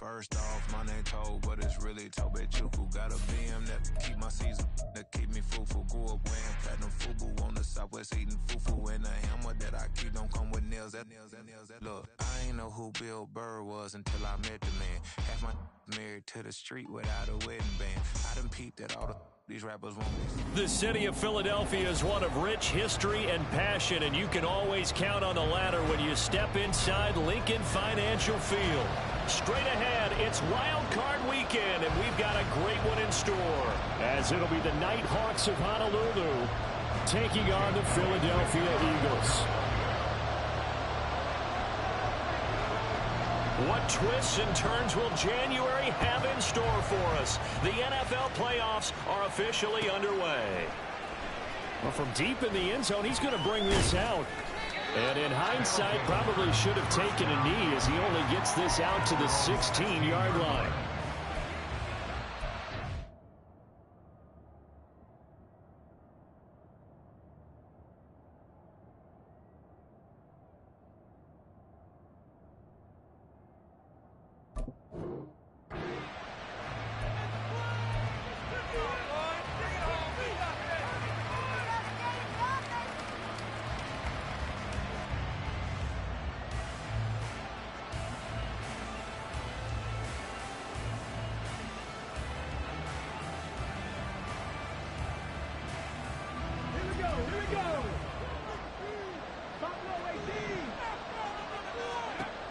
First off, my name Toad, but it's really Tobe Chuku. Got a BM that keep my season, that keep me fruitful. Grew up wearing platinum FUBU on the Southwest eating fufu. And a hammer that I keep don't come with nails. Look, I ain't know who Bill Burr was until I met the man. Half my married to the street without a wedding band. I done peeped at all these rappers won't be. The city of Philadelphia is one of rich history and passion, and you can always count on the latter when you step inside Lincoln Financial Field. Straight ahead, it's Wild Card Weekend, and we've got a great one in store, as it'll be the Nighthawks of Honolulu taking on the Philadelphia Eagles. What twists and turns will January have in store for us? The NFL playoffs are officially underway. Well, from deep in the end zone, he's going to bring this out. And in hindsight, probably should have taken a knee as he only gets this out to the 16-yard line.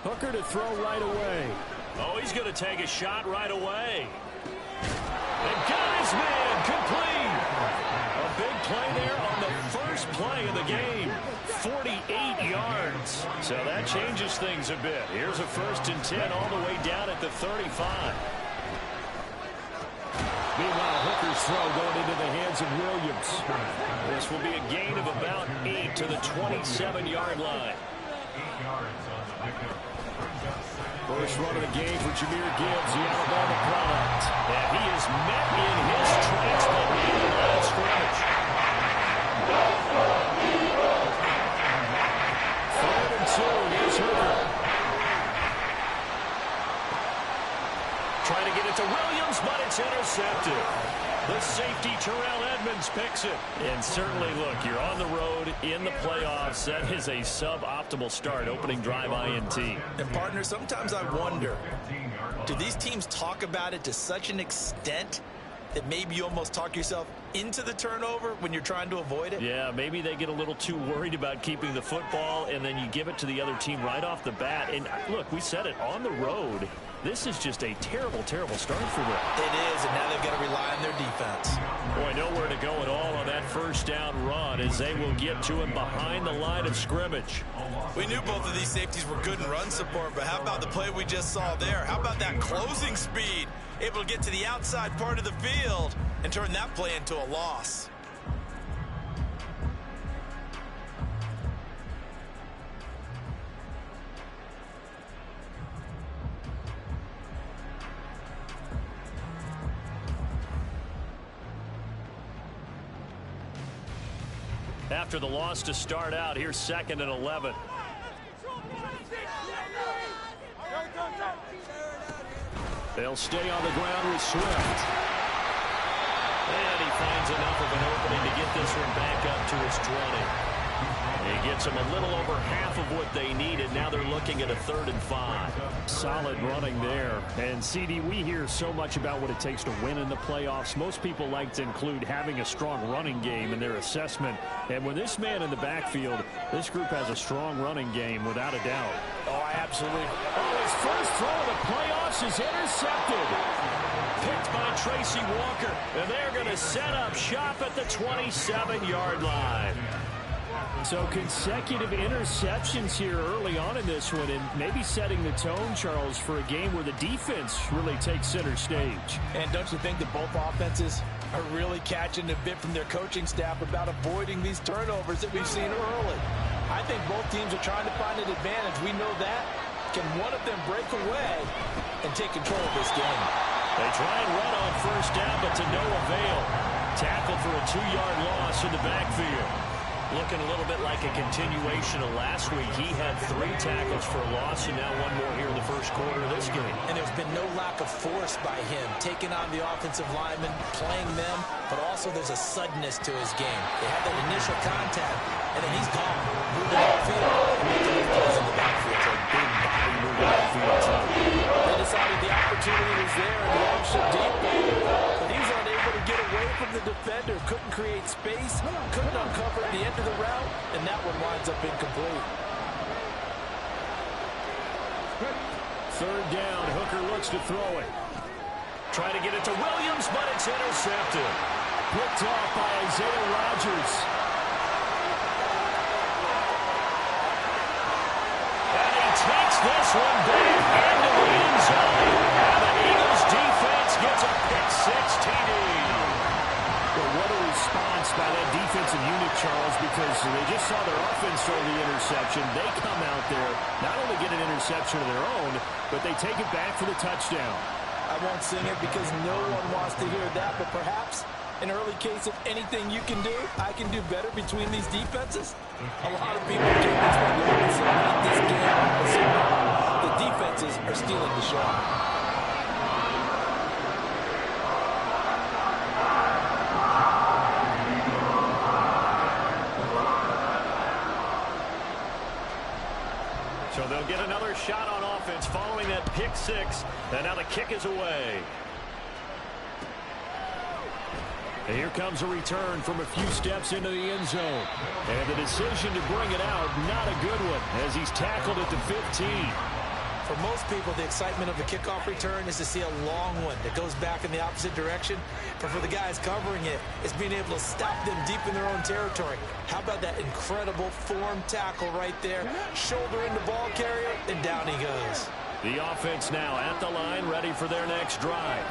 Hooker to throw right away. Oh, he's going to take a shot right away. And got his man complete. A big play there on the first play of the game. 48 yards. So that changes things a bit. Here's a 1st and 10 all the way down at the 35. Meanwhile, Hooker's throw going into the hands of Williams. This will be a gain of about 8 to the 27-yard line. 8 yards on the pickup. First run of the game for Jahmyr Gibbs, the Alabama product. And he is met in his tracks behind the line of scrimmage. 3rd and 2, here's Hooker. Trying to get it to Williams, but it's intercepted. The safety, Terrell Edmonds, picks it. And certainly, look, you're on the road in the playoffs. That is a suboptimal start, opening drive INT. And, partner, sometimes I wonder, do these teams talk about it to such an extent that maybe you almost talk yourself into the turnover when you're trying to avoid it? Yeah, maybe they get a little too worried about keeping the football, and then you give it to the other team right off the bat. And, look, we said it, on the road, this is just a terrible, terrible start for them. It is, and now they've got to rely on their defense. Boy, nowhere to go at all on that first down run as they will get to him behind the line of scrimmage. We knew both of these safeties were good in run support, but how about the play we just saw there? How about that closing speed? Able to get to the outside part of the field and turn that play into a loss. After the loss to start out, here's 2nd and 11. They'll stay on the ground with Swift. And he finds enough of an opening to get this one back up to his 20. He gets them a little over half of what they needed. Now they're looking at a 3rd and 5. Solid running there. And, CD, we hear so much about what it takes to win in the playoffs. Most people like to include having a strong running game in their assessment. And with this man in the backfield, this group has a strong running game without a doubt. Oh, absolutely. Oh, his first throw of the playoffs is intercepted. Picked by Tracy Walker. And they're going to set up shop at the 27-yard line. So consecutive interceptions here early on in this one, and maybe setting the tone, Charles, for a game where the defense really takes center stage. And don't you think that both offenses are really catching a bit from their coaching staff about avoiding these turnovers that we've seen early? I think both teams are trying to find an advantage. We know that. Can one of them break away and take control of this game? They try and run on first down, but to no avail. Tackled for a 2-yard loss in the backfield. Looking a little bit like a continuation of last week. He had 3 tackles for a loss, and now 1 more here in the first quarter of this game. And there's been no lack of force by him, taking on the offensive linemen, playing them, but also there's a suddenness to his game. They had that initial contact, and then he's gone, moving upfield, making those plays in the backfield. It's a big body moving upfield, too. They decided the opportunity was there and launched it deep, but he's unable to get away from the defender, couldn't create space, couldn't uncover the end of the route, and that one winds up incomplete. 3rd down, Hooker looks to throw it. Trying to get it to Williams, but it's intercepted. Picked off by Isaiah Rodgers. And he takes this one back into the end zone. And the Eagles defense gets a pick-6 TD. Well, what a response by that defensive unit, Charles, because they just saw their offense throw the interception. They come out there, not only get an interception of their own, but they take it back for the touchdown. I won't sing it because no one wants to hear that, but perhaps an early case of anything you can do, I can do better between these defenses. A lot of people came into the game and said, not this game, but the defenses are stealing the show. So they'll get another shot on offense following that pick-6, and now the kick is away. And here comes a return from a few steps into the end zone. And the decision to bring it out, not a good one, as he's tackled at the 15. For most people, the excitement of a kickoff return is to see a long one that goes back in the opposite direction. But for the guys covering it, it's being able to stop them deep in their own territory. How about that incredible form tackle right there? Shoulder into ball carrier, and down he goes. The offense now at the line, ready for their next drive.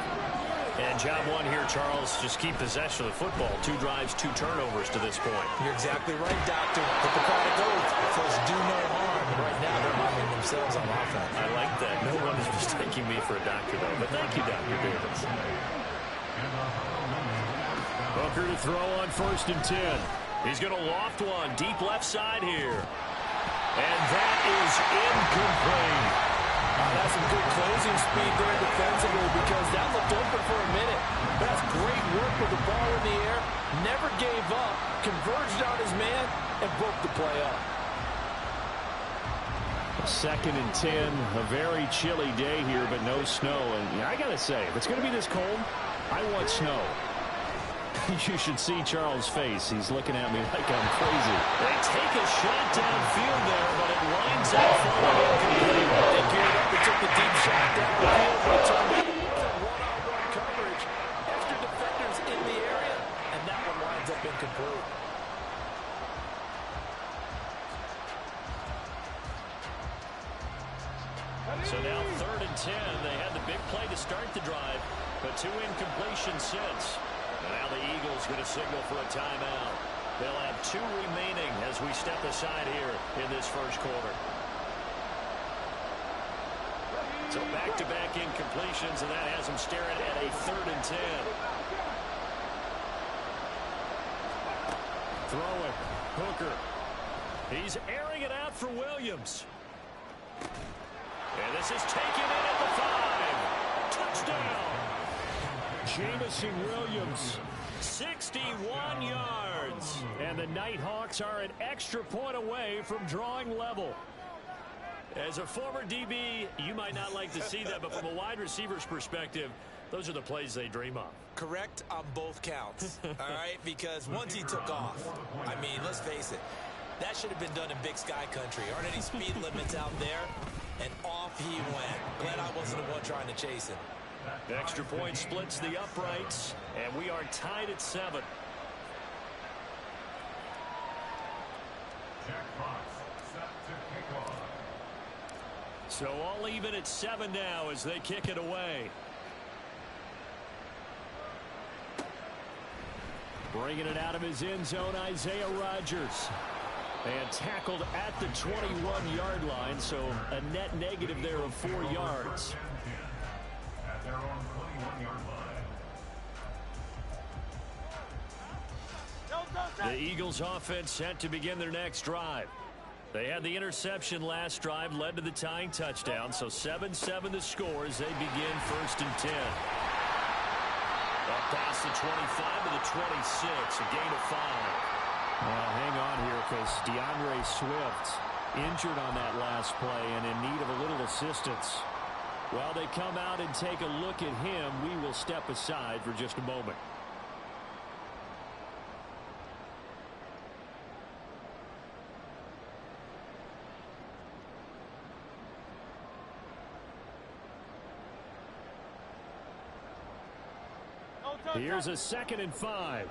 And job 1 here, Charles, just keep possession of the football. 2 drives, 2 turnovers to this point. You're exactly right, Doctor. Hippocratic oath, first do no harm. And right now, they're harming themselves on offense. I like that. No one is mistaking me for a doctor, though. But thank you, Dr. Davis. Hooker to throw on 1st and 10. He's going to loft one deep left side here. And that is incomplete. That's some good closing speed there defensively because that looked open for a minute. That's great work with the ball in the air. Never gave up, converged on his man, and broke the play up. 2nd and 10, a very chilly day here, but no snow. And I got to say, if it's going to be this cold, I want snow. You should see Charles' face. He's looking at me like I'm crazy. They take a shot downfield there, but it lines up falling incomplete. They geared up and took the deep shot downfield, returned it. One-on-one coverage. Extra defenders in the area, and that one winds up incomplete. So now 3rd and 10. They had the big play to start the drive, but 2 incompletions since. And now the Eagles going to signal for a timeout. They'll have 2 remaining as we step aside here in this first quarter. So back-to-back incompletions, and that has them staring at a 3rd and 10. Throw it. Hooker. He's airing it out for Williams. And this is taken in at the 5. Touchdown. Jamison Williams. 61 yards. And the Nighthawks are an extra point away from drawing level. As a former DB, you might not like to see that, but from a wide receiver's perspective, those are the plays they dream of. Correct on both counts, all right? Because once he took off, I mean, let's face it, that should have been done in Big Sky Country. Aren't any speed limits out there? And off he went. Glad I wasn't the one trying to chase him. The extra point splits the uprights, and we are tied at 7. So all even at 7 now as they kick it away. Bringing it out of his end zone, Isaiah Rodgers. And tackled at the 21-yard line, so a net negative there of 4 yards. At their own 21-yard line. The Eagles offense set to begin their next drive. They had the interception last drive, led to the tying touchdown, so 7-7 the score as they begin 1st and 10. Up past the 25 to the 26, a gain of 5. Well, hang on here because DeAndre Swift injured on that last play and in need of a little assistance. While they come out and take a look at him, we will step aside for just a moment. Here's a 2nd and 5.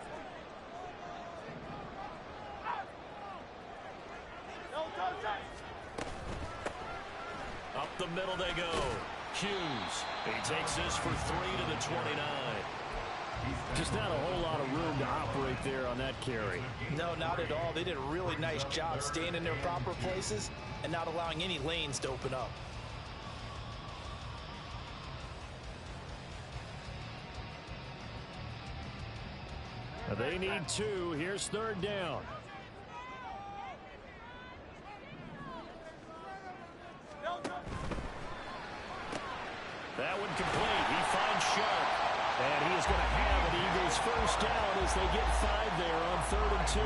Up the middle they go. Hughes. He takes this for 3 to the 29. Just not a whole lot of room to operate there on that carry. No, not at all. They did a really nice job staying in their proper places and not allowing any lanes to open up. They need 2. Here's 3rd down. That one complete. He finds Sharp. And he is going to have an Eagles 1st down as they get 5 there on 3rd and 2.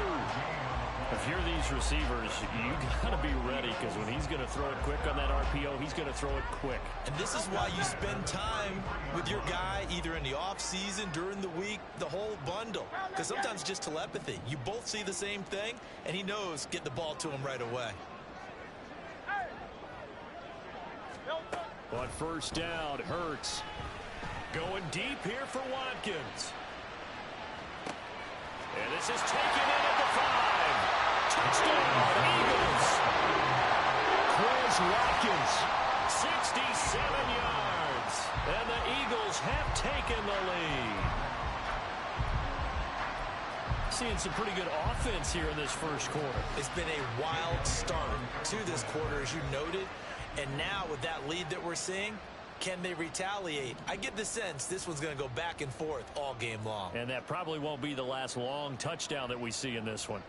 If you're these receivers, you got to be ready because when he's going to throw it quick on that RPO, he's going to throw it quick. And this is why you spend time with your guy either in the offseason, during the week, the whole bundle. Because sometimes just telepathy. You both see the same thing, and he knows get the ball to him right away. On 1st down, Hurts. Going deep here for Watkins. And this is taken in at the 5. Touchdown, Eagles. Chris Watkins. 67 yards. And the Eagles have taken the lead. Seeing some pretty good offense here in this 1st quarter. It's been a wild start to this quarter, as you noted. And now with that lead that we're seeing, can they retaliate? I get the sense this one's going to go back and forth all game long. And that probably won't be the last long touchdown that we see in this one.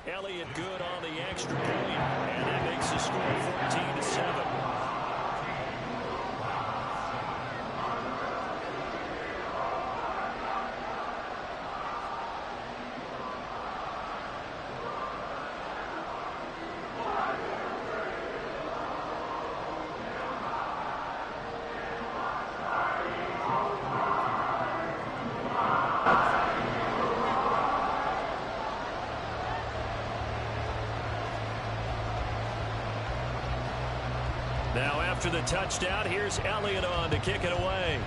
Elliott good on the extra point, and that makes the score 14-7. Now after the touchdown, here's Elliott on to kick it away.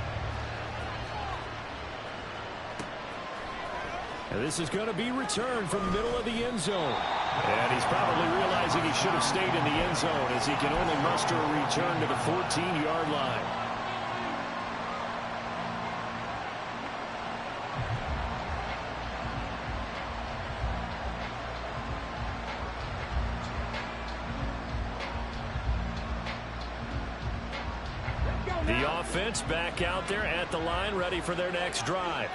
And this is going to be returned from the middle of the end zone. And he's probably realizing he should have stayed in the end zone as he can only muster a return to the 14-yard line. The offense back out there at the line, ready for their next drive.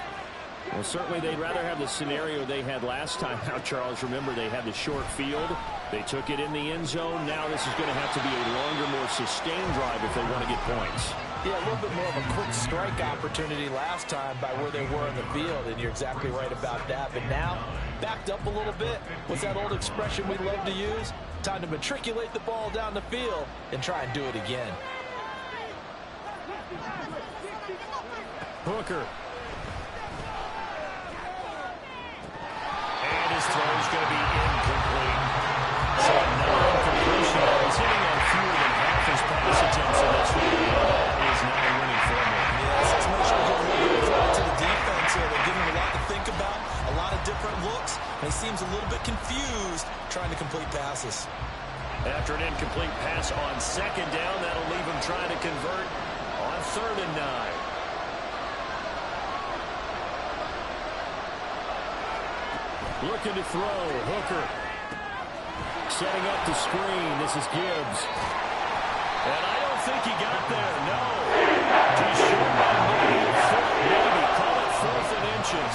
Well, certainly they'd rather have the scenario they had last time out, Charles. Remember, they had the short field. They took it in the end zone. Now this is going to have to be a longer, more sustained drive if they want to get points. Yeah, a little bit more of a quick strike opportunity last time by where they were in the field, and you're exactly right about that. But now, backed up a little bit. What's that old expression we love to use? Time to matriculate the ball down the field and try and do it again. Hooker. And his throw is going to be incomplete. So another incompletion. He's hitting on fewer than half his pass attempts in this one. That is not a winning formula. Yes, let's make sure you're looking to the defense here. They're giving him a lot to think about, a lot of different looks, and he seems a little bit confused trying to complete passes. After an incomplete pass on 2nd down, that'll leave him trying to convert on 3rd and 9. Looking to throw. Hooker. Setting up the screen. This is Gibbs. And I don't think he got there. No. Too short by maybe a foot, maybe. Call it 4th and inches.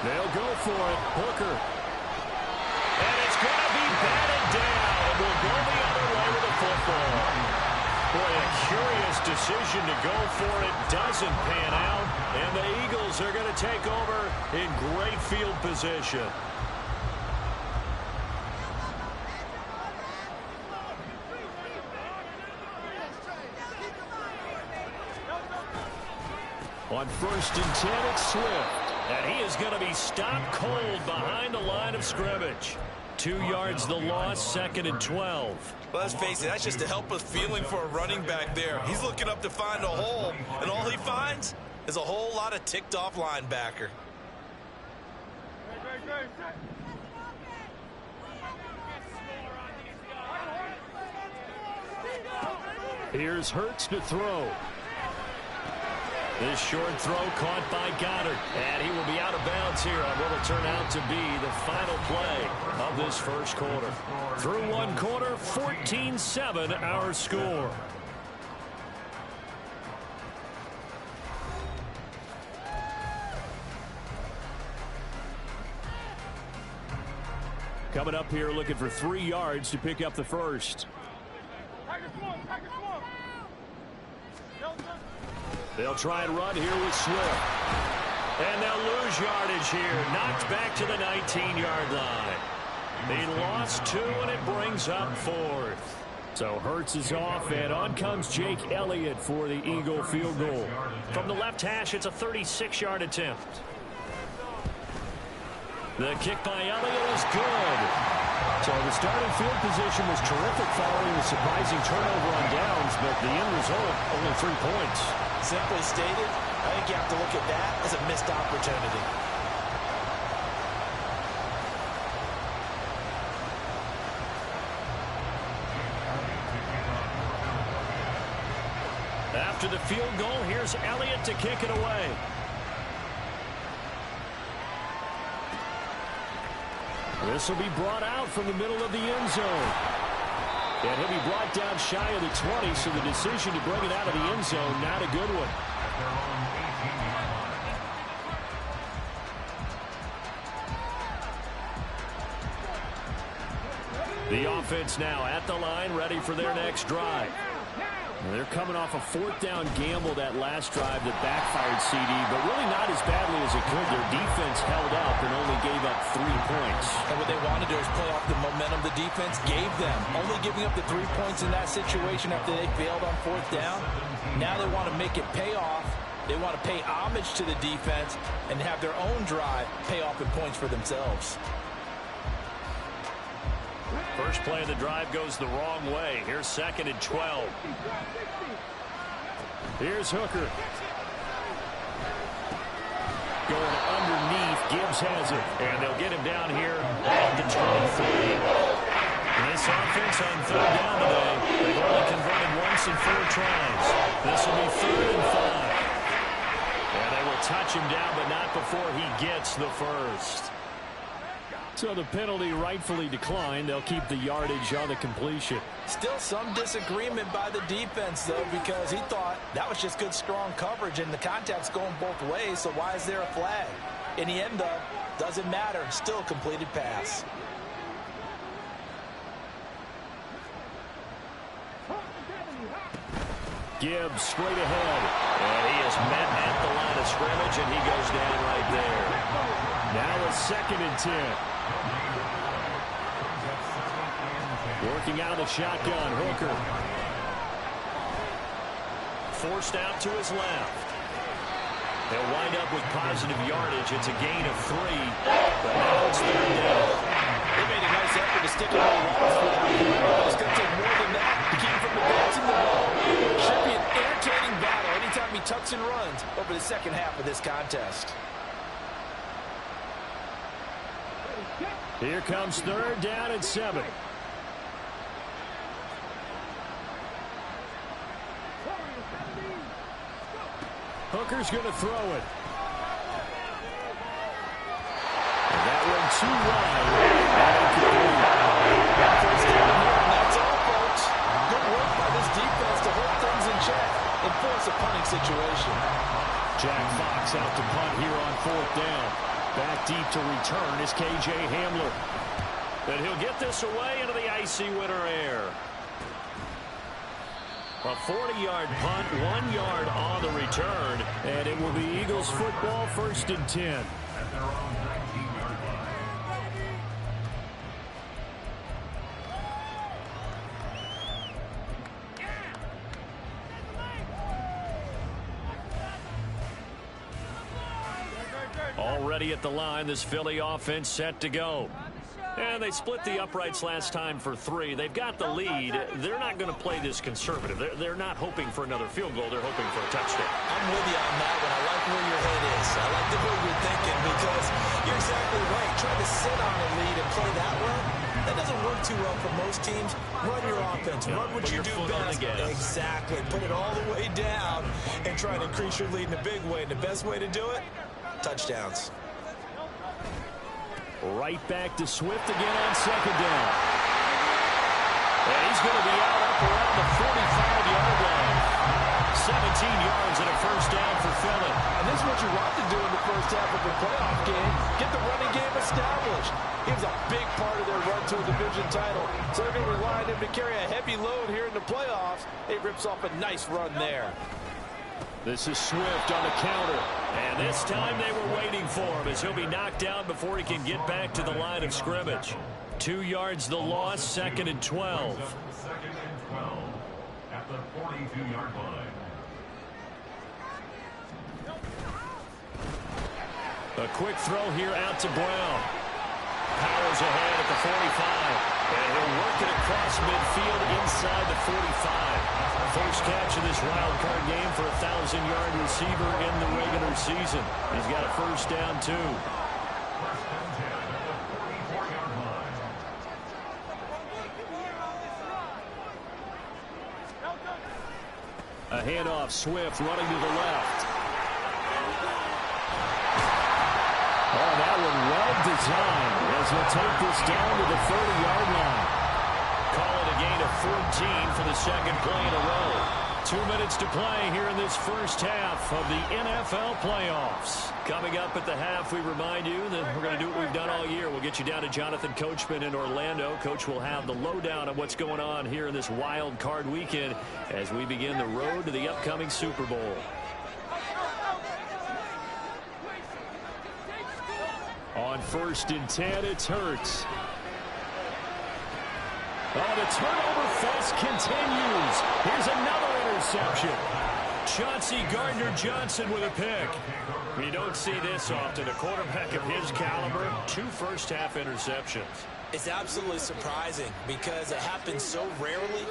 They'll go for it. Hooker. And it's going to be batted down. And we'll go the other way with the football. Boy, a curious decision to go for it. Doesn't pan out. And the Eagles are going to take over in great field position. On 1st and 10, it's Swift. And he is going to be stopped cold behind the line of scrimmage. 2 yards the loss, 2nd and 12. Well, let's face it, that's just a helpless feeling for a running back there. He's looking up to find a hole, and all he finds is a whole lot of ticked-off linebacker. Here's Hurts to throw. This short throw caught by Goddard. And he will be out of bounds here on what will turn out to be the final play of this first quarter. Through 1 quarter, 14-7 our score. Coming up here looking for 3 yards to pick up the first. They'll try and run here with Swift. And they'll lose yardage here. Knocked back to the 19-yard line. They lost 2, and it brings up 4th. So Hurts is off, and on comes Jake Elliott for the Eagle field goal. From the left hash, it's a 36-yard attempt. The kick by Elliott is good. So the starting field position was terrific following the surprising turnover on downs, but the end result, only 3 points. Simply stated, I think you have to look at that as a missed opportunity. After the field goal, here's Elliott to kick it away. This will be brought out from the middle of the end zone. And he'll be brought down shy of the 20, so the decision to bring it out of the end zone, not a good one. The offense now at the line, ready for their next drive. They're coming off a 4th down gamble that last drive that backfired CD, but really not as badly as it could. Their defense held up and only gave up 3 points. And what they want to do is play off the momentum the defense gave them. Only giving up the 3 points in that situation after they failed on 4th down. Now they want to make it pay off. They want to pay homage to the defense and have their own drive pay off in points for themselves. First play of the drive goes the wrong way. Here's 2nd and 12. Here's Hooker. Going underneath. Gibbs has it. And they'll get him down here at the 23. This offense on 3rd down today, they've only converted once in 4 tries. This will be 3rd and 5. And they will touch him down, but not before he gets the first. So the penalty rightfully declined. They'll keep the yardage on the completion. Still some disagreement by the defense, though, because he thought that was just good, strong coverage, and the contact's going both ways, so why is there a flag? In the end, though, doesn't matter. Still a completed pass. Gibbs straight ahead. And he is met at the line of scrimmage, and he goes down right there. Now a 2nd and 10. Working out of the shotgun, Hooker. Forced out to his left. They'll wind up with positive yardage. It's a gain of 3. But now it's 3rd down. They made a nice effort to stick it on the wall for that. It's going to take more than that to keep him from advancing the ball. Should be an entertaining battle anytime he tucks and runs over the second half of this contest. Here comes 3rd down and 7. Hooker's going to throw it. And that will down too wide. First down here, and that's all, folks. Good work by this defense to hold things in check and force a punting situation. Jack Fox out to punt here on 4th down. Back deep to return is K.J. Hamler. And he'll get this away into the icy winter air. A 40-yard punt, 1 yard on the return. And it will be Eagles football, 1st and 10. At their own 19-yard line. Already at the line, this Philly offense set to go. And they split the uprights last time for 3. They've got the lead. They're not going to play this conservative. They're not hoping for another field goal. They're hoping for a touchdown. I'm with you on that one. I like where your head is. I like the way you're thinking because you're exactly right. Trying to sit on a lead and play that way, that doesn't work too well for most teams. Run your offense. Run what you do best. Exactly. Put it all the way down and try to increase your lead in a big way. And the best way to do it, touchdowns. Right back to Swift again on 2nd down. And he's going to be out up around the 45-yard line. 17 yards and a first down for Philly. And this is what you want to do in the first half of the playoff game. Get the running game established. He was a big part of their run to a division title. So they're going to rely on him to carry a heavy load here in the playoffs. He rips off a nice run there. This is Swift on the counter. And this time they were waiting for him as he'll be knocked down before he can get back to the line of scrimmage. 2 yards the loss, 2nd and 12. 2nd and 12 at the 42-yard line. A quick throw here out to Brown. Powers ahead at the 45. And he'll work it across midfield inside the 45. First catch of this wild card game for a 1,000-yard receiver in the regular season. He's got a first down, too. First and 10 at the 44-yard line. A handoff, Swift running to the left. Oh, that one well designed as he'll take this down to the 30-yard line. Call it a gain of 14 for the second play in a row. 2 minutes to play here in this first half of the NFL playoffs. Coming up at the half, we remind you that we're going to do what we've done all year. We'll get you down to Jonathan Coachman in Orlando. Coach will have the lowdown on what's going on here in this wild card weekend as we begin the road to the upcoming Super Bowl. On 1st and 10, it's Hurts. Oh, the turnover fest continues. Here's another interception. Chauncey Gardner-Johnson with a pick. You don't see this often. A quarterback of his caliber, 2 first-half interceptions. It's absolutely surprising because it happens so rarely.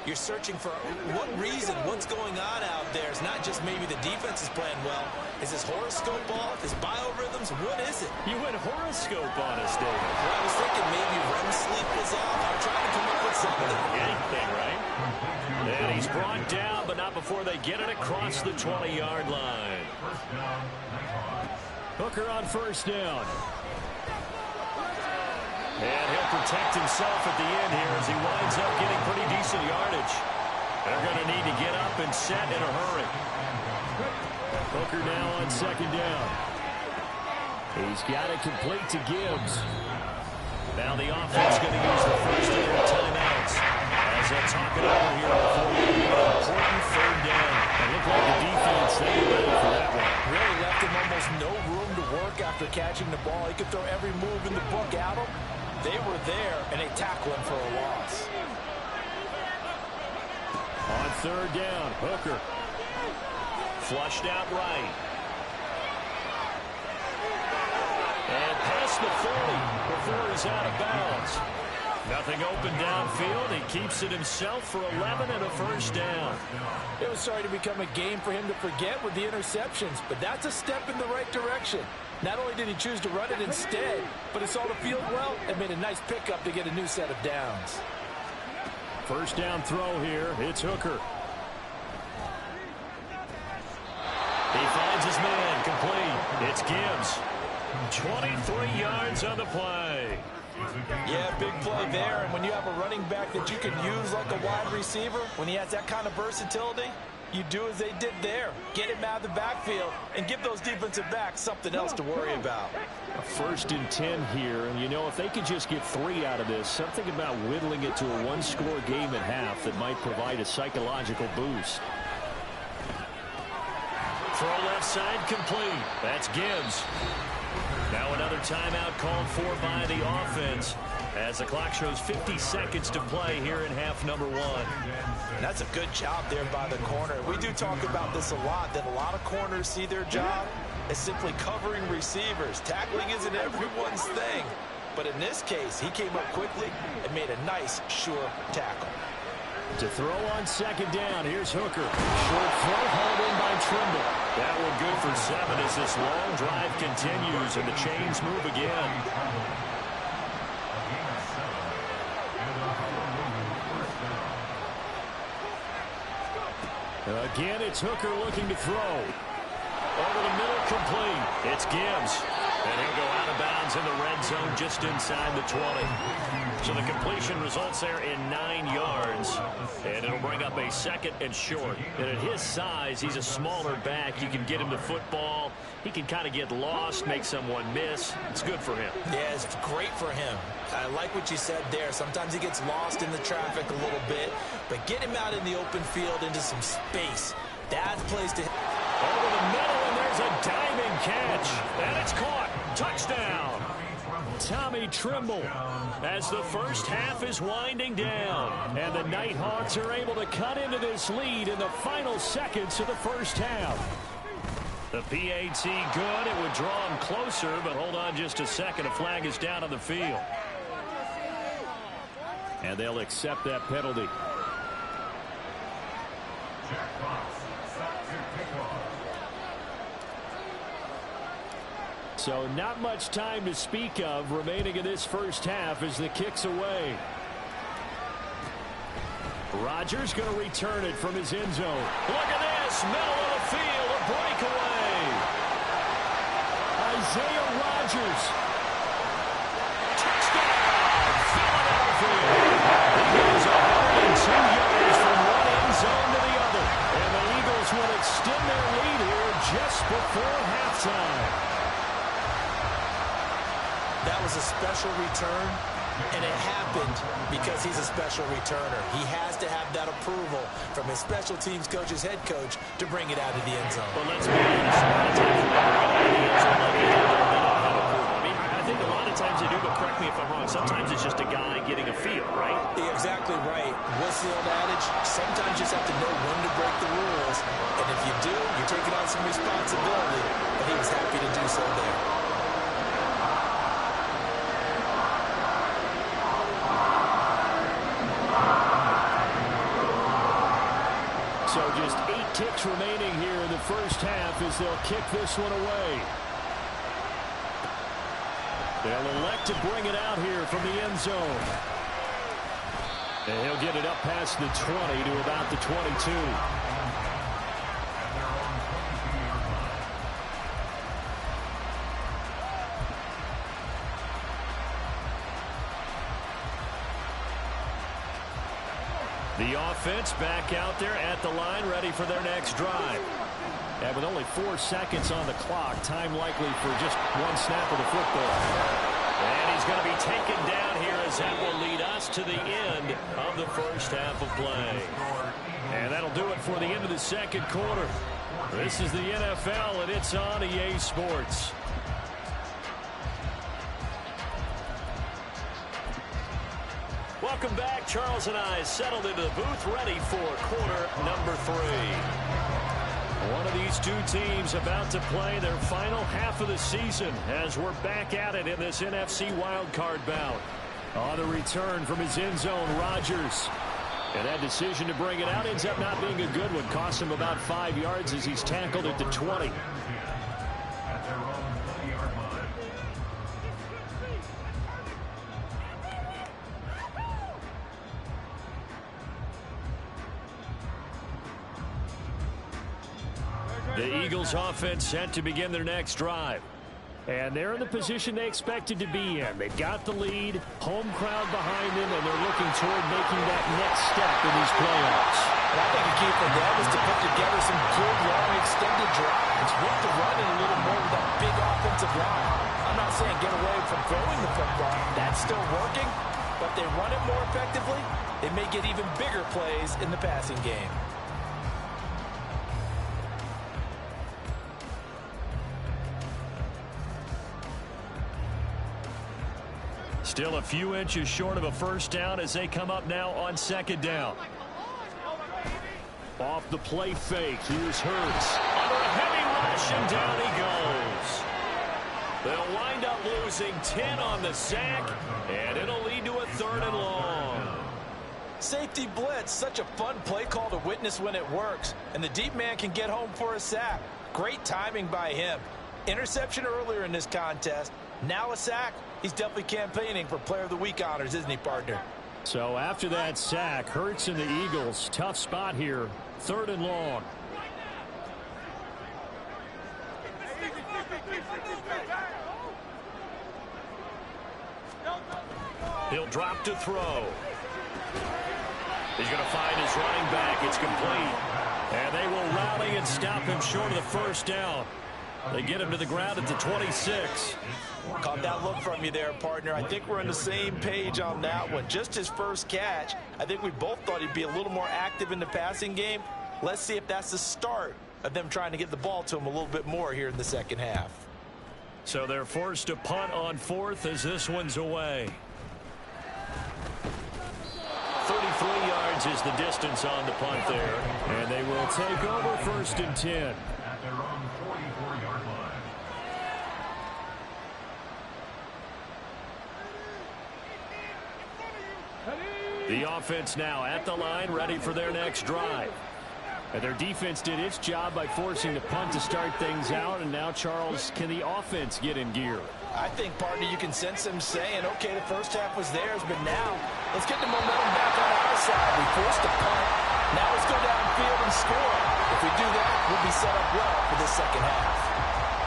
You're searching for what reason, what's going on out there. It's not just maybe the defense is playing well. Is his horoscope off? His biorhythms? What is it? You went horoscope on us, David. Well, I was thinking maybe REM sleep was off. I'm trying to come up with something. Anything, right? And he's brought down, but not before they get it across the 20-yard line. Hooker on 1st down. And he'll protect himself at the end here as he winds up getting pretty decent yardage. They're going to need to get up and set in a hurry. Hooker now on 2nd down. He's got it complete to Gibbs. Now the offense going to use the first of their timeouts as they'll talk it over here before we get an important 3rd down. It looked like the defense, they were ready for that one. Really left him almost no room to work after catching the ball. He could throw every move in the book at him. They were there, and they tackled him for a loss. On 3rd down, Hooker. Flushed out right. And past the 40 before he's out of bounds. Nothing open downfield. He keeps it himself for 11 and a first down. It was starting to become a game for him to forget with the interceptions, but that's a step in the right direction. Not only did he choose to run it instead, but he saw the field well and made a nice pickup to get a new set of downs. First down throw here. It's Hooker. He finds his man complete. It's Gibbs. 23 yards on the play. Yeah, big play there. And when you have a running back that you can use like a wide receiver, when he has that kind of versatility, you do as they did there. Get him out of the backfield and give those defensive backs something else to worry about. A 1st and 10 here, and you know, if they could just get 3 out of this, something about whittling it to a 1-score game at half that might provide a psychological boost. Throw left side complete. That's Gibbs. Now another timeout called for by the offense as the clock shows 50 seconds to play here in half number 1. And that's a good job there by the corner. We do talk about this a lot, that a lot of corners see their job as simply covering receivers. Tackling isn't everyone's thing. But in this case, he came up quickly and made a nice, sure tackle. To throw on 2nd down, here's Hooker. Short throw, hauled in by Trimble. That one good for 7 as this long drive continues and the chains move again. Again, it's Hooker looking to throw. Over the middle, complete. It's Gibbs. And he'll go out of bounds in the red zone just inside the 20. So the completion results there in 9 yards. And it'll bring up a 2nd and short. And at his size, he's a smaller back. You can get him the football. He can kind of get lost, make someone miss. It's good for him. Yeah, it's great for him. I like what you said there. Sometimes he gets lost in the traffic a little bit. But get him out in the open field into some space. That's place to... Over the middle, and there's a diving catch. And it's caught. Touchdown. Tommy Trimble. As the first half is winding down. And the Nighthawks are able to cut into this lead in the final seconds of the first half. The PAT good. It would draw him closer, but hold on just a second. A flag is down on the field. And they'll accept that penalty. So not much time to speak of remaining in this first half as the kick's away. Rodgers going to return it from his end zone. Look at this. Middle of the field. A breakaway. Isaiah Rodgers. Touchdown. Philadelphia. He goes 102 yards from one end zone to the other. And the Eagles will extend their lead here just before halftime. That was a special return, and it happened because he's a special returner. He has to have that approval from his special teams coach's head coach to bring it out of the end zone. But let's be honest, a lot of times when they bring it out of the end zone, like they don't have approval. I mean, I think a lot of times they do, but correct me if I'm wrong. Sometimes it's just a guy getting a feel, right? You're exactly right. What's the old adage? Sometimes you just have to know when to break the rules, and if you do, you're taking on some responsibility, and he was happy to do so there. So just 8 ticks remaining here in the first half as they'll kick this one away. They'll elect to bring it out here from the end zone. And he'll get it up past the 20 to about the 22. The offense back out there at the line, ready for their next drive. And with only 4 seconds on the clock, time likely for just one snap of the football. And he's going to be taken down here as that will lead us to the end of the first half of play. And that'll do it for the end of the second quarter. This is the NFL, and it's on EA Sports. Welcome back. Charles and I settled into the booth, ready for quarter number 3. One of these two teams about to play their final half of the season as we're back at it in this NFC wildcard bout. On the return from his end zone, Rodgers. And that decision to bring it out ends up not being a good one. Cost him about 5 yards as he's tackled at the 20. The Eagles offense set to begin their next drive. And they're in the position they expected to be in. They've got the lead, home crowd behind them, and they're looking toward making that next step in these playoffs. And I think the key for them is to put together some good, long, extended drives. Whip the run in a little more with that big offensive line. I'm not saying get away from throwing the football. That's still working. But if they run it more effectively, they may get even bigger plays in the passing game. Still a few inches short of a first down as they come up now on second down. Off the play fake, here's Hurts. Under a heavy rush, and down he goes. They'll wind up losing 10 on the sack, and it'll lead to a 3rd and long. Safety blitz, such a fun play call to witness when it works. And the deep man can get home for a sack. Great timing by him. Interception earlier in this contest. Now a sack. He's definitely campaigning for Player of the Week honors, isn't he, partner? So after that sack, Hurts and the Eagles, tough spot here. 3rd and long. He'll drop to throw. He's going to find his running back. It's complete. And they will rally and stop him short of the first down. They get him to the ground at the 26. Caught that look from you there, partner. I think we're on the same page on that one. Just his first catch. I think we both thought he'd be a little more active in the passing game. Let's see if that's the start of them trying to get the ball to him a little bit more here in the second half. So they're forced to punt on 4th as this one's away. 33 yards is the distance on the punt there. And they will take over 1st and 10. At their own 44-yard line. The offense now at the line, ready for their next drive. And their defense did its job by forcing the punt to start things out. And now, Charles, can the offense get in gear? I think, partner, you can sense them saying, okay, the first half was theirs, but now let's get the momentum back on our side. We forced a punt. Now let's go downfield and score. If we do that, we'll be set up well for this second half.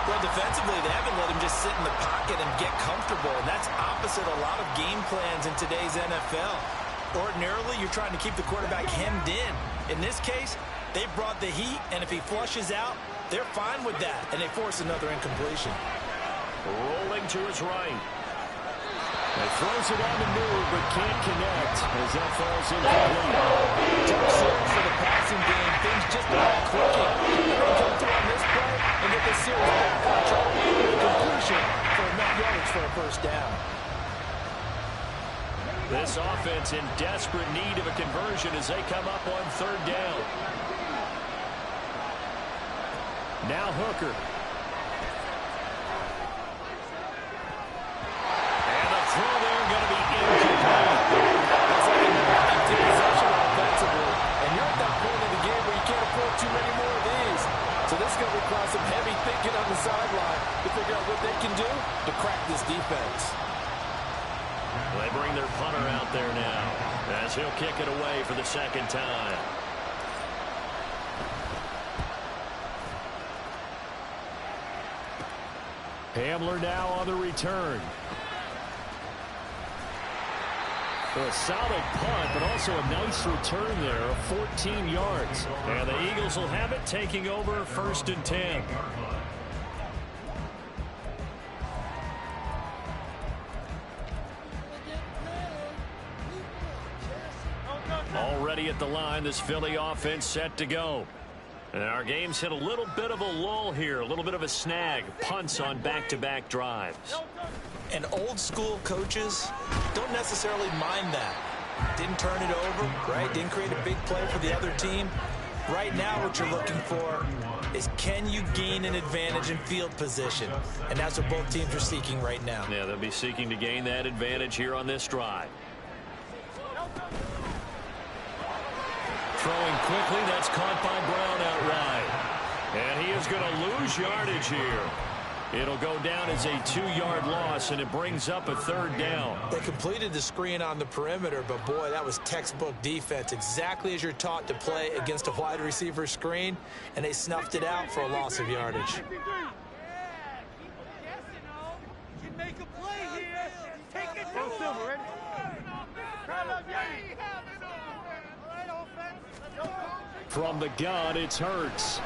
Well, defensively, they haven't let him just sit in the pocket and get comfortable, and that's opposite a lot of game plans in today's NFL. Ordinarily, you're trying to keep the quarterback hemmed in. In this case, they brought the heat, and if he flushes out, they're fine with that, and they force another incompletion. Rolling to his right. He throws it on the move, but can't connect as that falls incomplete. Tough series for the passing game. Things just not clicking. They're going to come through on this play and get the series back on track. The completion for enough yards for a first down. This offense in desperate need of a conversion as they come up on 3rd down. Now Hooker. And the throw there going to be incomplete. It's like another empty possession offensively. And you're at that point in the game where you can't afford too many more of these. So this is going to require some heavy thinking on the sideline to figure out what they can do to crack this defense. They bring their punter out there now as he'll kick it away for the 2nd time. Hamler now on the return. A solid punt, but also a nice return there of 14 yards. And the Eagles will have it, taking over 1st and 10. Already at the line, this Philly offense set to go. And our game's hit a little bit of a lull here, a little bit of a snag. Punts on back-to-back drives. And old school coaches don't necessarily mind that. Didn't turn it over, right? Didn't create a big play for the other team. Right now what you're looking for is can you gain an advantage in field position? And that's what both teams are seeking right now. Yeah, they'll be seeking to gain that advantage here on this drive. Throwing quickly, that's caught by Brown outright. And he is going to lose yardage here. It'll go down as a 2-yard loss, and it brings up a 3rd down. They completed the screen on the perimeter, but boy, that was textbook defense, exactly as you're taught to play against a wide receiver screen, and they snuffed it out for a loss of yardage. From the gun, it's Hurts.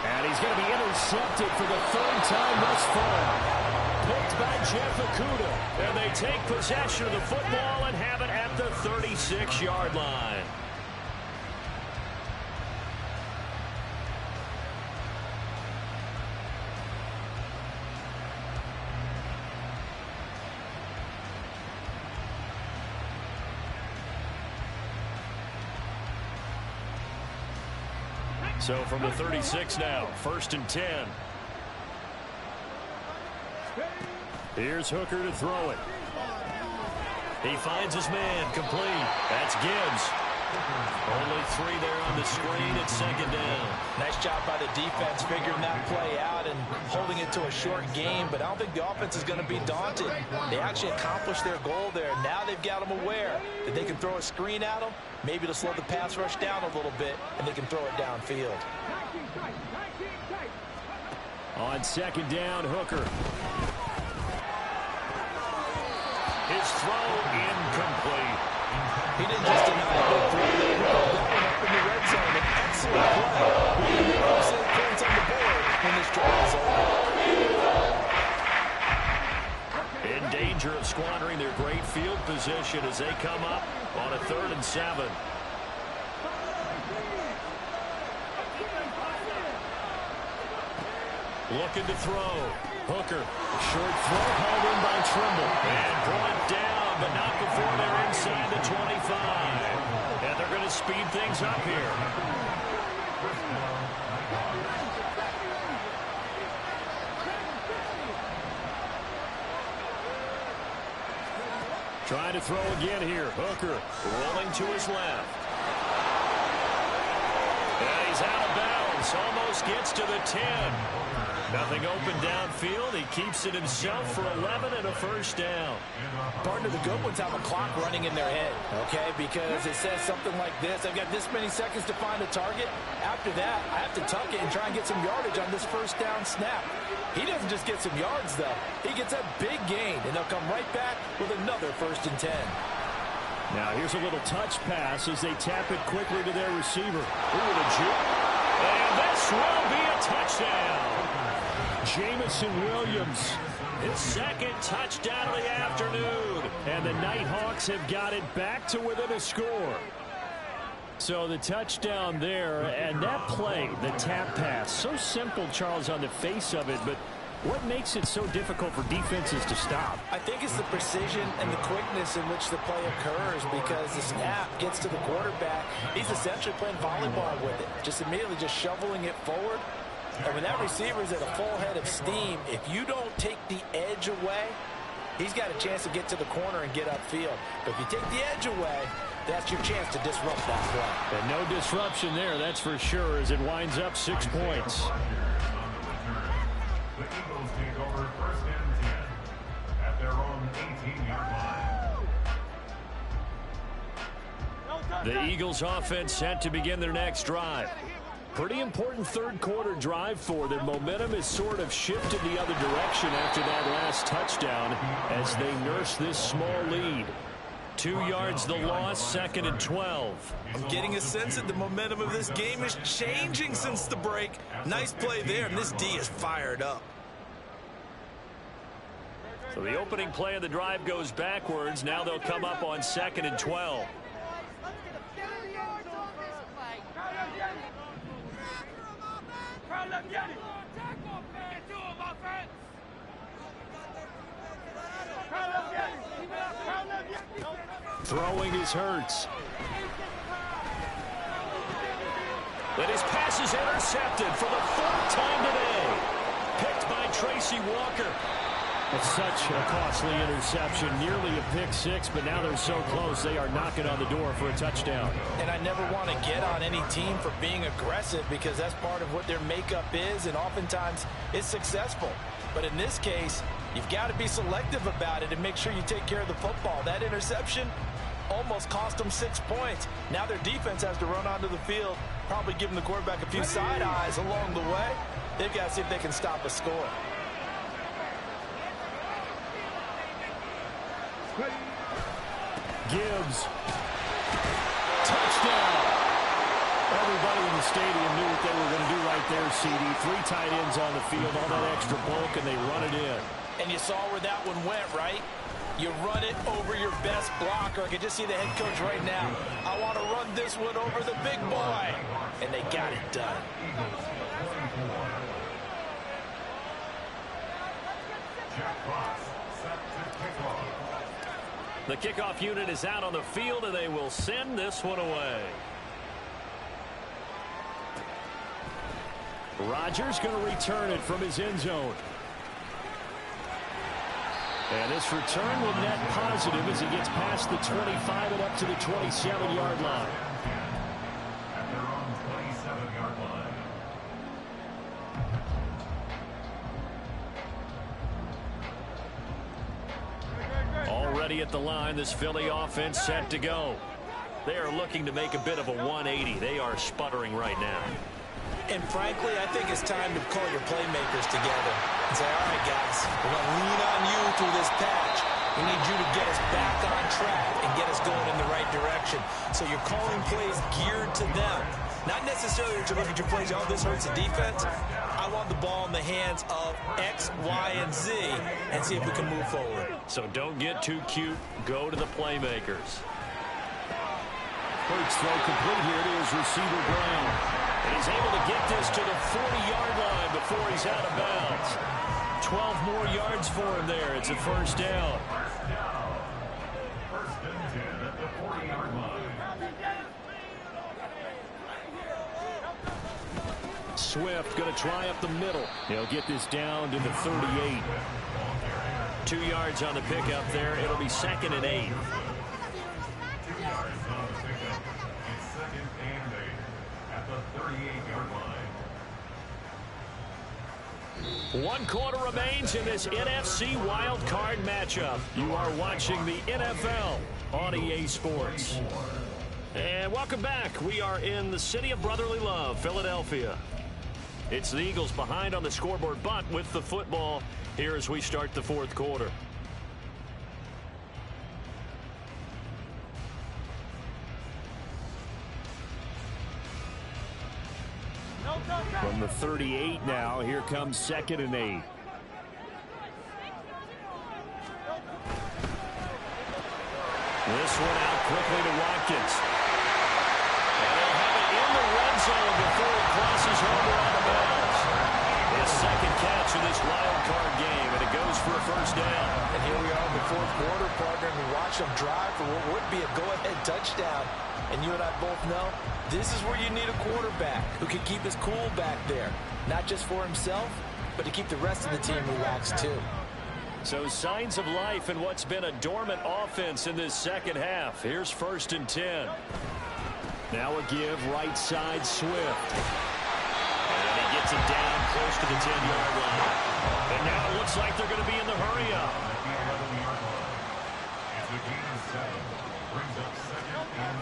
And he's going to be intercepted for the third time thus far. Picked by Jeff Okudah. And they take possession of the football and have it at the 36-yard line. So from the 36 now, 1st and 10. Here's Hooker to throw it. He finds his man, complete. That's Gibbs. Only 3 there on the screen at 2nd down. Nice job by the defense figuring that play out and holding it to a short game, but I don't think the offense is going to be daunted. They actually accomplished their goal there. Now they've got them aware that they can throw a screen at them, maybe to slow the pass rush down a little bit, and they can throw it downfield. On 2nd down, Hooker. His throw incomplete. He didn't just deny a good throw. He put that one up in the red zone. An excellent play. We can make 6 points on the board when this drive is over. In danger of squandering their great field position as they come up on a 3rd and 7. Looking to throw. Hooker. Short throw held in by Trimble. And brought down, but not before they're inside the 25. And they're going to speed things up here. Trying to throw again here. Hooker rolling to his left. And he's out of bounds. Almost gets to the 10. Nothing open downfield. He keeps it himself for 11 and a 1st down. Partner, the good ones have a clock running in their head, okay? Because it says something like this. I've got this many seconds to find a target. After that, I have to tuck it and try and get some yardage on this 1st down snap. He doesn't just get some yards, though. He gets a big gain, and they'll come right back with another 1st and 10. Now here's a little touch pass as they tap it quickly to their receiver. Ooh, the juke. And this will be a touchdown. Jamison Williams, his 2nd touchdown of the afternoon. And the Nighthawks have got it back to within a score. So the touchdown there, and that play, the tap pass, so simple, Charles, on the face of it, but what makes it so difficult for defenses to stop? I think it's the precision and the quickness in which the play occurs, because the snap gets to the quarterback. He's essentially playing volleyball with it, just immediately just shoveling it forward. And when that receiver's at a full head of steam, if you don't take the edge away, he's got a chance to get to the corner and get upfield. But if you take the edge away, that's your chance to disrupt that play. And no disruption there, that's for sure, as it winds up 6 points. The Eagles take over 1st and 10 at their own 18-yard line. The Eagles offense set to begin their next drive. Pretty important 3rd quarter drive for them. Momentum has sort of shifted the other direction after that last touchdown as they nurse this small lead. 2 yards the loss, 2nd and 12. I'm getting a sense that the momentum of this game is changing since the break. Nice play there, and this D is fired up. So the opening play of the drive goes backwards. Now they'll come up on 2nd and 12. Throwing is Hurts. But his pass is intercepted for the 4th time today. Picked by Tracy Walker. It's such a costly interception, nearly a pick 6, but now they're so close they are knocking on the door for a touchdown. And I never want to get on any team for being aggressive, because that's part of what their makeup is, and oftentimes it's successful. But in this case, you've got to be selective about it and make sure you take care of the football. That interception almost cost them 6 points. Now their defense has to run onto the field, probably giving the quarterback a few side eyes along the way. They've got to see if they can stop a score. Gibbs. Touchdown. stadium knew what they were going to do right there, CD. 3 tight ends on the field, all that extra bulk, and they run it in. And you saw where that one went, right? You run it over your best blocker. I can just see the head coach right now. I want to run this one over the big boy. And they got it done. The kickoff unit is out on the field, and they will send this one away. Rodgers going to return it from his end zone. And this return will net positive as he gets past the 25 and up to the 27-yard line. At their own 27-yard line. Already at the line, this Philly offense set to go. They are looking to make a bit of a 180. They are sputtering right now. And frankly, I think it's time to call your playmakers together and say, all right, guys, we're going to lean on you through this patch. We need you to get us back on track and get us going in the right direction. So you're calling plays geared to them. Not necessarily that you look at your plays, oh, this hurts the defense. I want the ball in the hands of X, Y, and Z and see if we can move forward. So don't get too cute. Go to the playmakers. First throw complete. Here it is, receiver Brown. And he's able to get this to the 40-yard line before he's out of bounds. 12 more yards for him there. It's a first down. First and 10 at the 40-yard line. Swift going to try up the middle. He'll get this down to the 38. 2 yards on the pickup there. It'll be 2nd and 8. 2 yards on the pickup. It's 2nd and 8 at the 38-yard line. 1 quarter remains in this NFC Wild Card matchup. You are watching the NFL on EA Sports. And welcome back. We are in the city of brotherly love, Philadelphia. It's the Eagles behind on the scoreboard, but with the football here as we start the 4th quarter. From the 38 now, here comes 2nd and 8. This one out quickly to Watkins. And they'll have it in the red zone before it crosses over out of bounds. His 2nd catch in this wild card game, and it goes for a first down. And here we are in the 4th quarter, partner, and we watch them drive for what would be a go-ahead touchdown. And you and I both know this is where you need a quarterback who can keep his cool back there. Not just for himself, but to keep the rest of the team relaxed too. So signs of life in what's been a dormant offense in this 2nd half. Here's 1st and 10. Now a give right side Swift. And he gets it down close to the 10-yard line. And now it looks like they're going to be in the hurry-up. At the 11-yard line. It's a gain of 7. Brings up 2nd and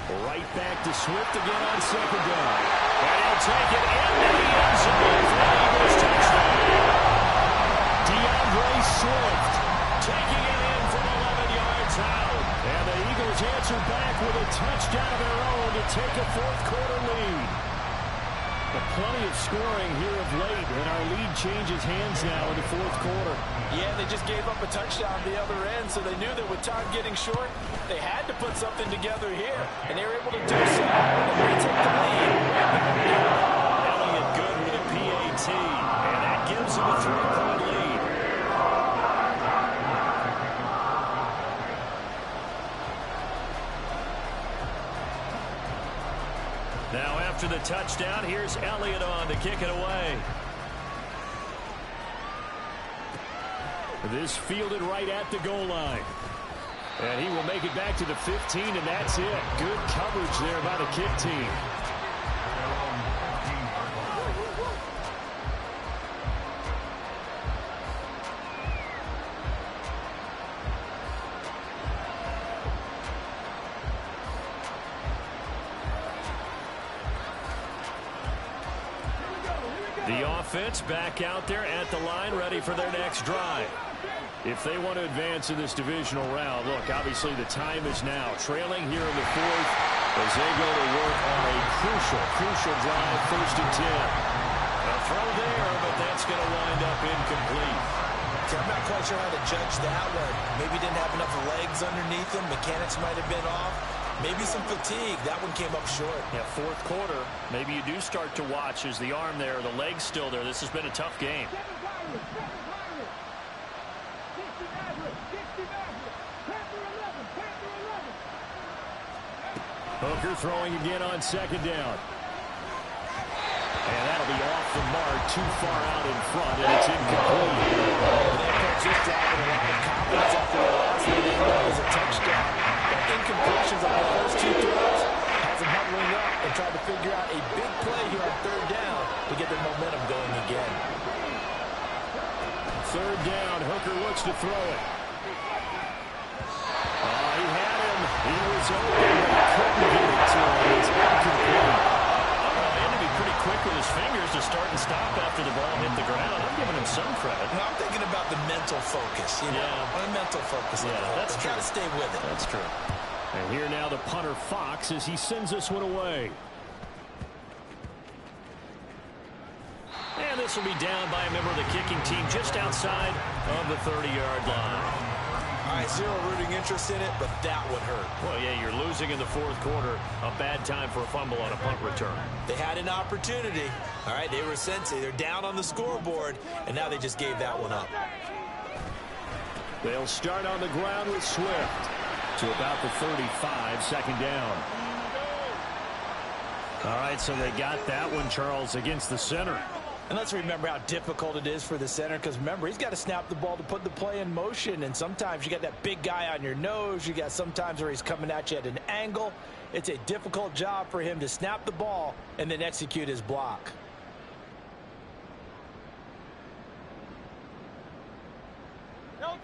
3. Right back to Swift again on 2nd down. And he'll take it into the end zone for the Eagles touchdown. Swift taking it in from 11 yards out. And the Eagles answer back with a touchdown of their own to take a 4th quarter lead. But plenty of scoring here of late, and our lead changes hands now in the 4th quarter. Yeah, they just gave up a touchdown at the other end, so they knew that with time getting short, they had to put something together here, and they were able to do so. And they take the lead. Elliott good with a PAT, and that gives them a 3-point lead. Now after the touchdown, here's Elliott on to kick it away. This fielded right at the goal line. And he will make it back to the 15, and that's it. Good coverage there by the kick team. The offense back out there at the line, ready for their next drive. If they want to advance in this divisional round, look, obviously the time is now. Trailing here in the 4th, as they go to work on a crucial drive, 1st and 10. A throw there, but that's going to wind up incomplete. I'm not quite sure how to judge that one. Maybe didn't have enough legs underneath him. Mechanics might have been off. Maybe some fatigue. That one came up short. Yeah, 4th quarter. Maybe you do start to watch as the arm there, the leg's still there. This has been a tough game. Hooker throwing again on 2nd down. And that'll be off the mark, too far out in front, and it's incomplete. They're just driving a lot of confidence after the last one. They know it was a touchdown. But incompletions on the first 2 throws has them huddling up and trying to figure out a big play here on 3rd down to get their momentum going again. 3rd down, Hooker looks to throw it. He had him. He was open, but he couldn't get it to him. It's incomplete. Pretty quick with his fingers to start and stop after the ball hit the ground. I'm giving him some credit. No, I'm thinking about the mental focus. You know, a mental focus. Yeah, that's true. Got to stay with it. That's true. And here now the punter Fox as he sends this one away. And this will be down by a member of the kicking team just outside of the 30-yard line. All right, zero rooting interest in it, but that would hurt. Well, yeah, you're losing in the 4th quarter. A bad time for a fumble on a punt return. They had an opportunity. All right, they were sensing. They're down on the scoreboard, and now they just gave that one up. They'll start on the ground with Swift to about the 35, 2nd down. All right, so they got that one, Charles, against the center. And let's remember how difficult it is for the center, because remember, he's got to snap the ball to put the play in motion, and sometimes you got that big guy on your nose. You got sometimes where he's coming at you at an angle. It's a difficult job for him to snap the ball and then execute his block. All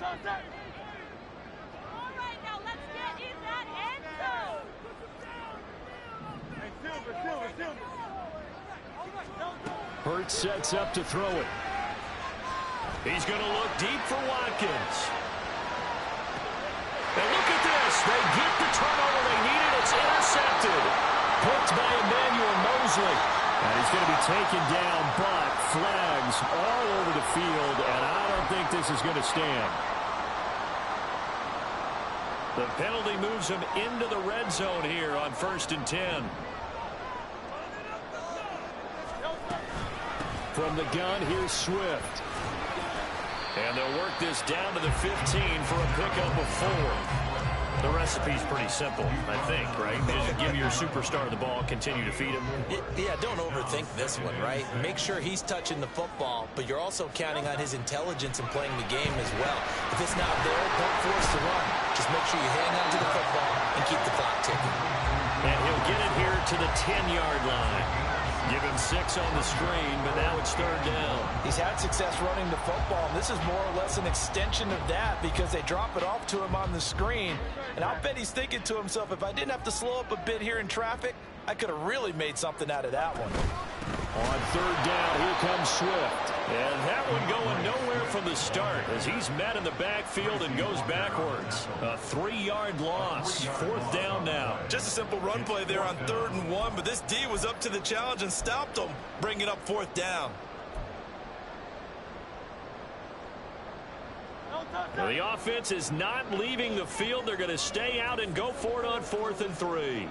right, now let's get in that end zone. Hurts sets up to throw it. He's going to look deep for Watkins. And look at this. They get the turnover they needed. It's intercepted. Picked by Emmanuel Mosley. And he's going to be taken down, but flags all over the field, and I don't think this is going to stand. The penalty moves him into the red zone here on 1st and 10. From the gun, here's Swift. And they'll work this down to the 15 for a pickup of 4. The recipe's pretty simple, I think, right? Just give your superstar the ball, continue to feed him. Yeah, don't overthink this one, right? Make sure he's touching the football, but you're also counting on his intelligence in playing the game as well. If it's not there, don't force the run. Just make sure you hang on to the football and keep the clock ticking. And he'll get it here to the 10-yard line. Give him 6 on the screen, but now it's 3rd down. He's had success running the football, and this is more or less an extension of that because they drop it off to him on the screen. And I'll bet he's thinking to himself, if I didn't have to slow up a bit here in traffic, I could have really made something out of that one. On 3rd down, here comes Swift. And that one going nowhere from the start as he's met in the backfield and goes backwards. A 3-yard loss. 4th down now. Just a simple run play there on 3rd and 1, but this D was up to the challenge and stopped him, bringing up 4th down. Well, the offense is not leaving the field. They're going to stay out and go for it on 4th and 3.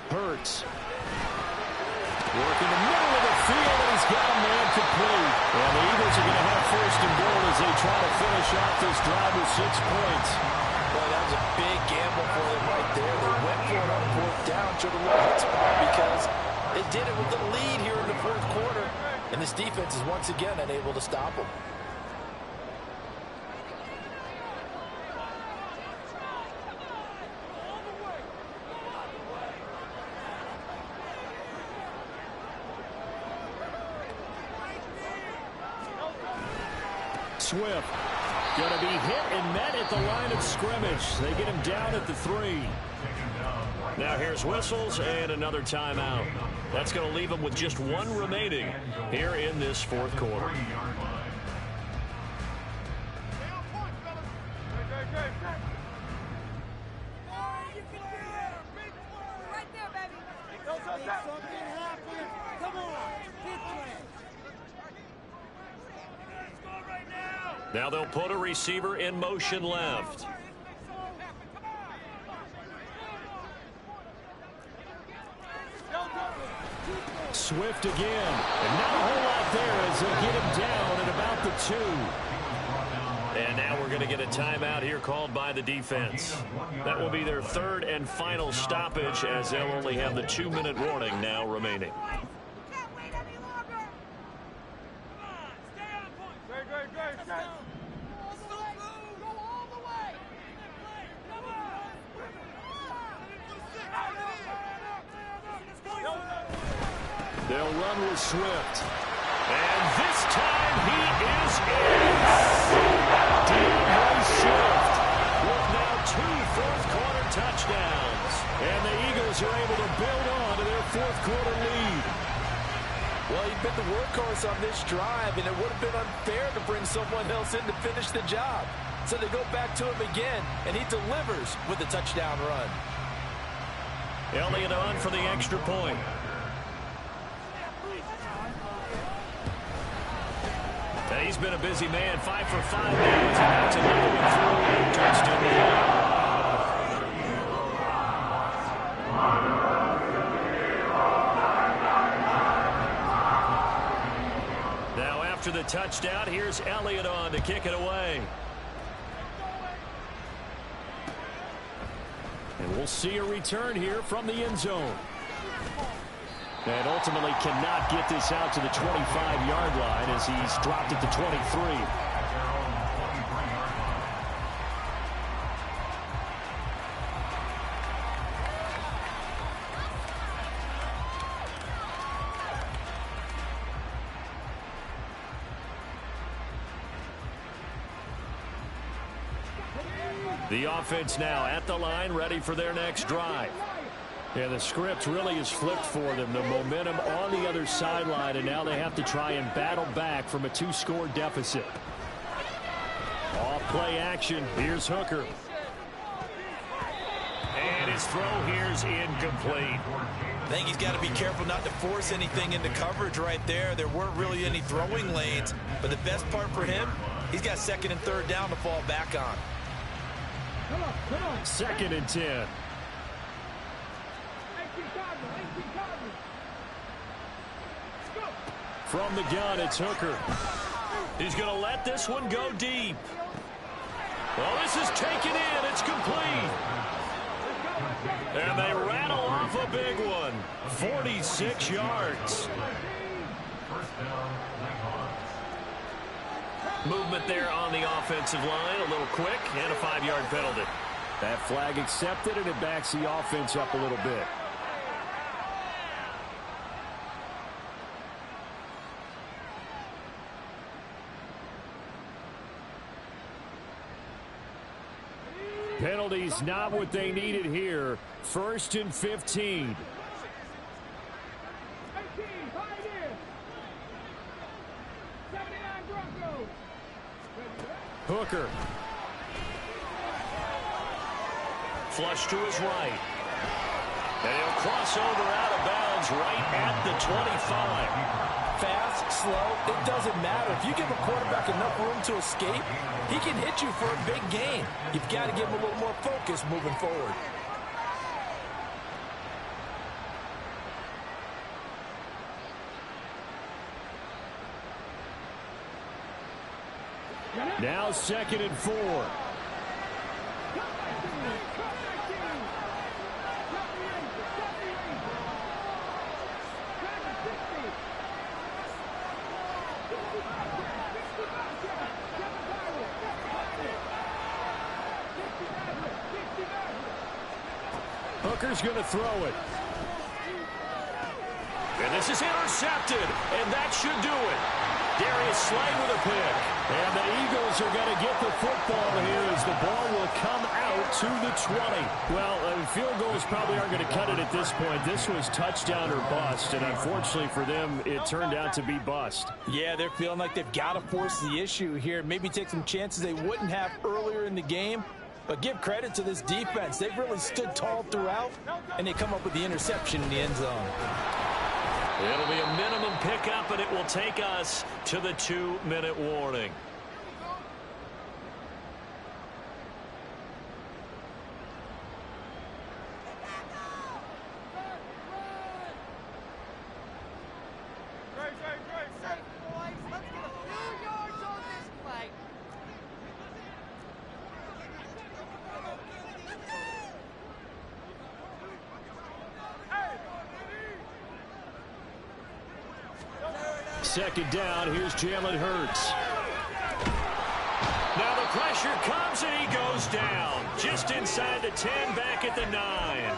Hurts. Work in the middle of the field, and he's got a man complete. And the Eagles are going to have 1st and goal as they try to finish off this drive with 6 points. Boy, that was a big gamble for them right there. They went for it on 4th down, took a little hit spot because they did it with the lead here in the 4th quarter. And this defense is once again unable to stop them. Swift Going to be hit and met at the line of scrimmage. They get him down at the 3. Now here's whistles and another timeout. That's going to leave them with just 1 remaining here in this fourth quarter. Now they'll put a receiver in motion left. Swift again. And not a whole lot there as they get him down at about the 2. And now we're going to get a timeout here called by the defense. That will be their 3rd and final stoppage as they'll only have the 2-minute warning now remaining. They'll run with Swift. And this time he is in. DeAndre Swift with now 2 fourth-quarter touchdowns. And the Eagles are able to build on to their fourth-quarter lead. Well, he's been the workhorse on this drive, and it would have been unfair to bring someone else in to finish the job. So they go back to him again, and he delivers with a touchdown run. Elliott on for the extra point. And he's been a busy man, 5 for 5 now. He's about to another one through. Touchdown. Now after the touchdown, here's Elliott on to kick it away. And we'll see a return here from the end zone. And ultimately cannot get this out to the 25-yard line as he's dropped at the 23. The offense now at the line, ready for their next drive. Yeah, the script really is flipped for them. The momentum on the other sideline, and now they have to try and battle back from a 2-score deficit. Off play action. Here's Hooker. And his throw here's incomplete. I think he's got to be careful not to force anything into coverage right there. There weren't really any throwing lanes, but the best part for him, he's got 2nd and 3rd down to fall back on. 2nd and 10. From the gun, it's Hooker. He's going to let this one go deep. Well, this is taken in. It's complete. And they rattle off a big one. 46 yards. Movement there on the offensive line. A little quick and a 5-yard penalty. That flag accepted, and it backs the offense up a little bit. Penalties not what they needed here. 1st and 15. Hooker. Flush to his right. And he'll cross over out of bounds right at the 25. Fast, slow, it doesn't matter. If you give a quarterback enough room to escape, he can hit you for a big gain. You've got to give him a little more focus moving forward. Now 2nd and 4. Hooker's going to throw it. And this is intercepted, and that should do it. Darius Slay with a pick. And the Eagles Eagles are going to get the football here as the ball will come out to the 20. Well, field goals probably aren't going to cut it at this point. This was touchdown or bust, and unfortunately for them, it turned out to be bust. Yeah, they're feeling like they've got to force the issue here. Maybe take some chances they wouldn't have earlier in the game. But give credit to this defense. They've really stood tall throughout, and they come up with the interception in the end zone. It'll be a minimum pickup, and it will take us to the 2-minute warning. Second down, here's Jalen Hurts. Now the pressure comes and he goes down. Just inside the 10, back at the 9.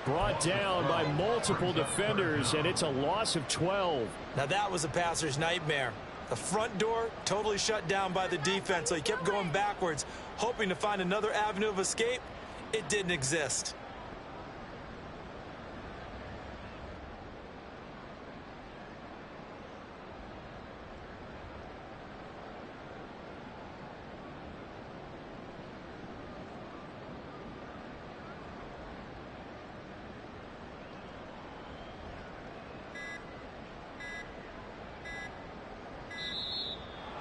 Brought down by multiple defenders, and it's a loss of 12. Now that was a passer's nightmare. The front door totally shut down by the defense, so he kept going backwards, hoping to find another avenue of escape. It didn't exist.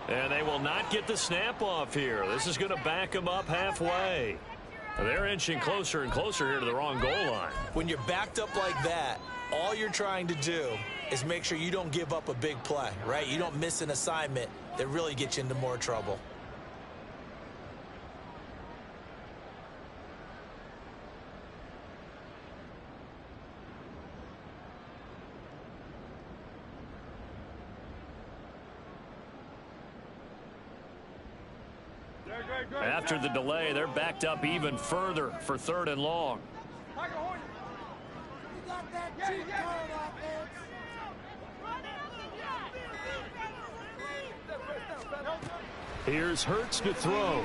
And they will not get the snap off here. This is going to back them up halfway. They're inching closer and closer here to the wrong goal line. When you're backed up like that, all you're trying to do is make sure you don't give up a big play, right? You don't miss an assignment that really gets you into more trouble. After the delay, they're backed up even further for 3rd and long. Here's Hurts to throw.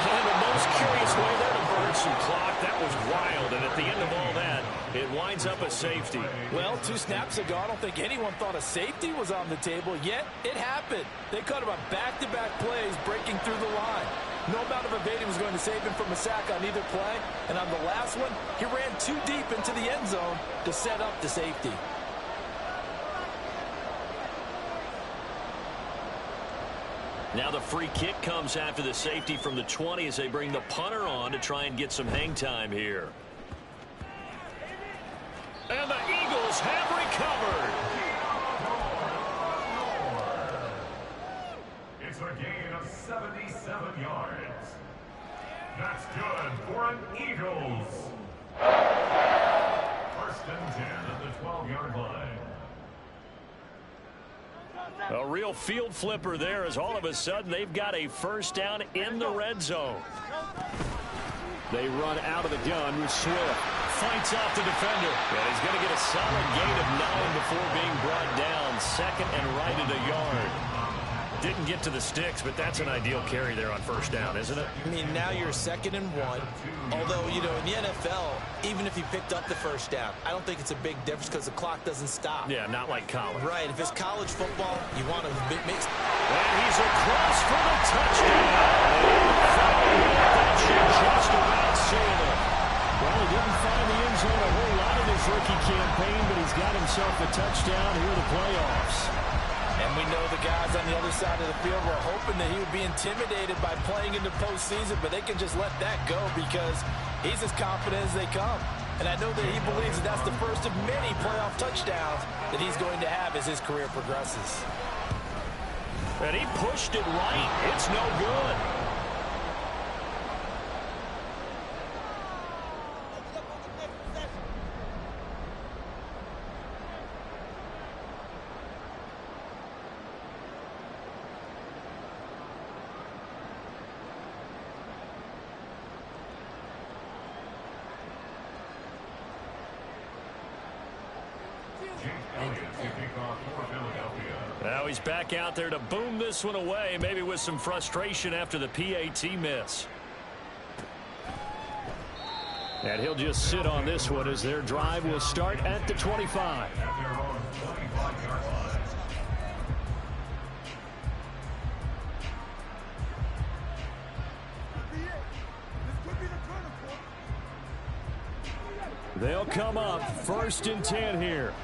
And the most curious way there to burn some clock. That was wild, and at the end of all that, it winds up a safety. Well, 2 snaps ago, I don't think anyone thought a safety was on the table, yet it happened. They cut him on back-to-back plays, breaking through the line. No amount of evading was going to save him from a sack on either play, and on the last one, he ran too deep into the end zone to set up the safety. Now the free kick comes after the safety from the 20 as they bring the punter on to try and get some hang time here. And the Eagles have recovered. It's a gain of 77 yards. That's good for an Eagles. 1st and 10 at the 12-yard line. A real field flipper there as all of a sudden they've got a 1st down in the red zone. They run out of the gun with Swift. Fights off the defender. And he's going to get a solid gain of 9 before being brought down. 2nd and right at a yard. Didn't get to the sticks, but that's an ideal carry there on 1st down, isn't it? I mean, now you're 2nd and 1. Although, you know, in the NFL, even if you picked up the 1st down, I don't think it's a big difference because the clock doesn't stop. Yeah, not like college. Right. If it's college football, you want to mix. And he's across for the touchdown. That should just about seal it. Well, he didn't find the end zone a whole lot in his rookie campaign, but he's got himself a touchdown here in the playoffs. And we know the guys on the other side of the field were hoping that he would be intimidated by playing in the postseason, but they can just let that go because he's as confident as they come. And I know that he believes that that's the first of many playoff touchdowns that he's going to have as his career progresses. And he pushed it right. It's no good. Now he's back out there to boom this one away, maybe with some frustration after the PAT miss. And he'll just sit on this one as their drive will start at the 25. They'll come up 1st and 10 here.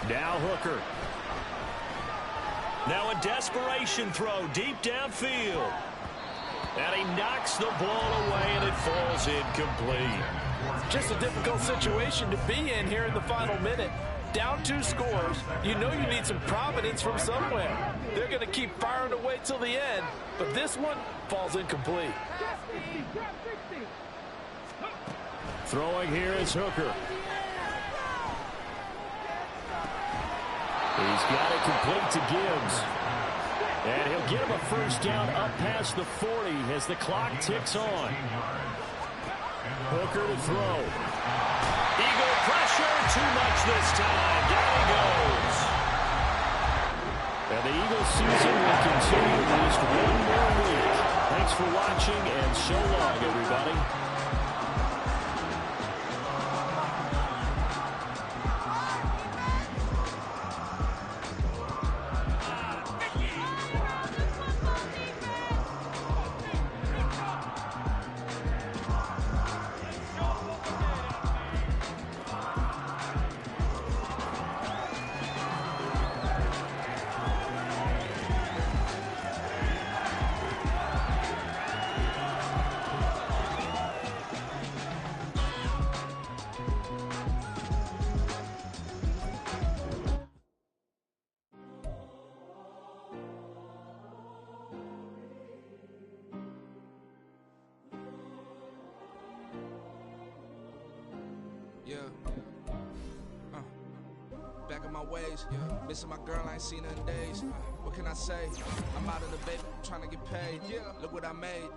Now Hooker. Now a desperation throw deep downfield. And he knocks the ball away, and it falls incomplete. Just a difficult situation to be in here in the final minute. Down 2 scores. You know you need some providence from somewhere. They're going to keep firing away till the end, but this one falls incomplete. Throwing here is Hooker. He's got it complete to Gibbs. And he'll get him a 1st down up past the 40 as the clock ticks on. Hooker to throw. Eagle pressure, too much this time. Down he goes. And the Eagles season will continue at least 1 more week. Thanks for watching, and so long, everybody. Yeah. Back in my ways. Missing my girl, I ain't seen her in days. What can I say? I'm out of the baby, trying to get paid. Look what I made.